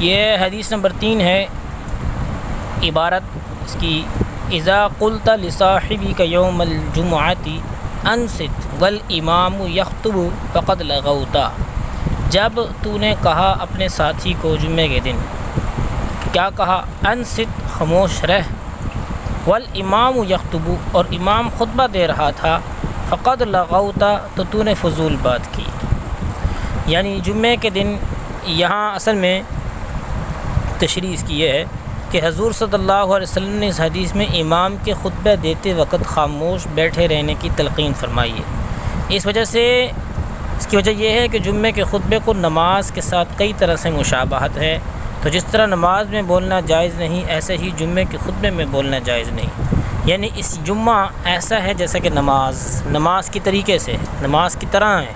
یہ حدیث نمبر 3 ہے. عبارت اس کی اذا قلت لصاحبك یوم الجمعۃ انصت والامام یخطب فقد لغوت. جب تو نے کہا اپنے ساتھی کو جمعے کے دن، کیا کہا؟ انصت، خاموش رہ، والامام یخطب، اور امام خطبہ دے رہا تھا، فقد لغوت، تو نے فضول بات کی. یعنی جمعے کے دن یہاں اصل میں تشریح اس کی یہ ہے کہ حضور صلی اللہ علیہ وسلم نے اس حدیث میں امام کے خطبہ دیتے وقت خاموش بیٹھے رہنے کی تلقین فرمائی ہے. اس کی وجہ یہ ہے کہ جمعے کے خطبے کو نماز کے ساتھ کئی طرح سے مشابہت ہے. تو جس طرح نماز میں بولنا جائز نہیں، ایسے ہی جمعے کے خطبے میں بولنا جائز نہیں. یعنی اس جمعہ ایسا ہے جیسا کہ نماز کی طریقے سے، نماز کی طرح ہے.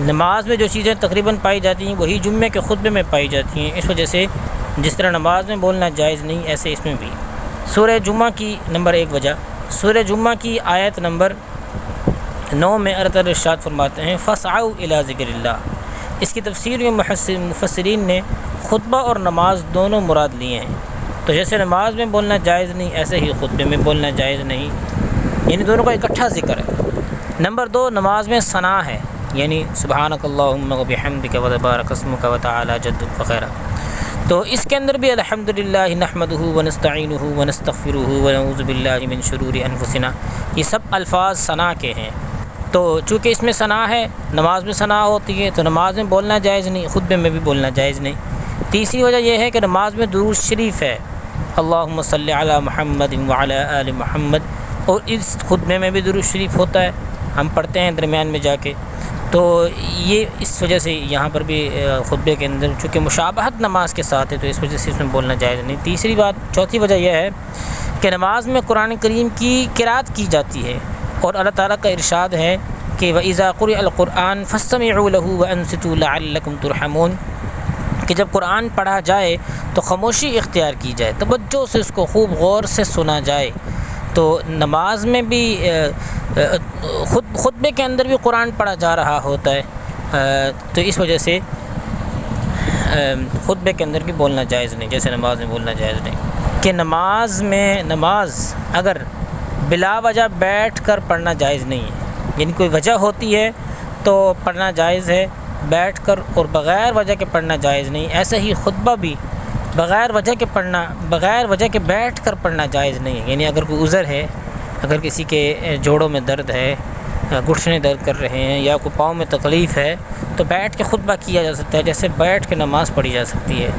نماز میں جو چیزیں تقریباً پائی جاتی ہیں وہی جمعے کے خطبے میں پائی جاتی ہیں. اس وجہ سے جس طرح نماز میں بولنا جائز نہیں، ایسے اس میں بھی. سورہ جمعہ کی نمبر 1 وجہ، سورہ جمعہ کی آیت نمبر 9 میں اللہ تعالیٰ ارشاد فرماتے ہیں فَاسْعَوْا إِلَىٰ ذِكْرِ اللَّهِ. اس کی تفسیر میں مفسرین نے خطبہ اور نماز دونوں مراد لیے ہیں. تو جیسے نماز میں بولنا جائز نہیں، ایسے ہی خطبے میں بولنا جائز نہیں، یعنی دونوں کا اکٹھا ذکر ہے. نمبر 2، نماز میں ثنا ہے، یعنی سبحانک اللہم وبحمدک وتبارک اسمک وتعالی جدک وغیرہ. تو اس کے اندر بھی الحمدللہ نحمدہ ونستعینہ ونستغفرہ ونعوذ باللہ من شرور انفسنا، یہ سب الفاظ ثنا کے ہیں. تو چونکہ اس میں ثنا ہے، نماز میں ثنا ہوتی ہے، تو نماز میں بولنا جائز نہیں، خطبے میں بھی بولنا جائز نہیں. تیسری وجہ یہ ہے کہ نماز میں درود شریف ہے، اللہم صلی علی محمد وعلی آل محمد، اور اس خطبے میں بھی درود شریف ہوتا ہے، ہم پڑھتے ہیں درمیان میں جا کے. تو یہ اس وجہ سے یہاں پر بھی خطبے کے اندر چونکہ مشابہت نماز کے ساتھ ہے، تو اس وجہ سے اس میں بولنا جائز نہیں. چوتھی وجہ یہ ہے کہ نماز میں قرآن کریم کی قرأت کی جاتی ہے، اور اللہ تعالیٰ کا ارشاد ہے کہ وَإِذَا قُرِئَ الْقُرْآنُ فَاسْتَمِعُوا لَهُ وَأَنصِتُوا لَعَلَّكُمْ تُرْحَمُونَ، کہ جب قرآن پڑھا جائے تو خاموشی اختیار کی جائے، توجہ سے اس کو خوب غور سے سنا جائے. تو نماز میں بھی خطبے کے اندر بھی قرآن پڑھا جا رہا ہوتا ہے، تو اس وجہ سے خطبے کے اندر بھی بولنا جائز نہیں، جیسے نماز میں بولنا جائز نہیں. کہ نماز اگر بلا وجہ بیٹھ کر پڑھنا جائز نہیں ہے، یعنی کوئی وجہ ہوتی ہے تو پڑھنا جائز ہے بیٹھ کر، اور بغیر وجہ کے پڑھنا جائز نہیں. ایسے ہی خطبہ بھی بغیر وجہ کے بیٹھ کر پڑھنا جائز نہیں ہے. یعنی اگر کوئی عذر ہے، اگر کسی کے جوڑوں میں درد ہے، گھٹنے درد کر رہے ہیں، یا کوئی پاؤں میں تکلیف ہے، تو بیٹھ کے خطبہ کیا جا سکتا ہے، جیسے بیٹھ کے نماز پڑھی جا سکتی ہے.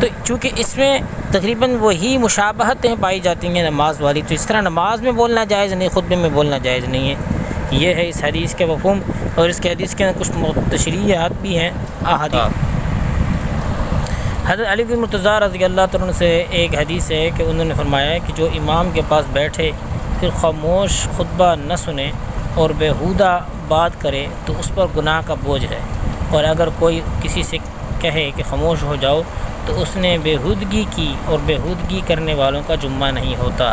تو چونکہ اس میں تقریباً وہی مشابہتیں پائی جاتی ہیں نماز والی، تو اس طرح نماز میں بولنا جائز نہیں، خطبے میں بولنا جائز نہیں ہے. یہ ہے اس حدیث کے مفہوم. اور اس کے حدیث کے اندر کچھ تشریحات بھی ہیں احادیث. حضرت علی بن مرتضیٰ رضی اللہ عنہ سے ایک حدیث ہے کہ انہوں نے فرمایا ہے کہ جو امام کے پاس بیٹھے پھر خاموش خطبہ نہ سنے اور بیہودہ بات کرے تو اس پر گناہ کا بوجھ ہے، اور اگر کوئی کسی سے کہے کہ خاموش ہو جاؤ تو اس نے بیہودگی کی، اور بیہودگی کرنے والوں کا جمعہ نہیں ہوتا.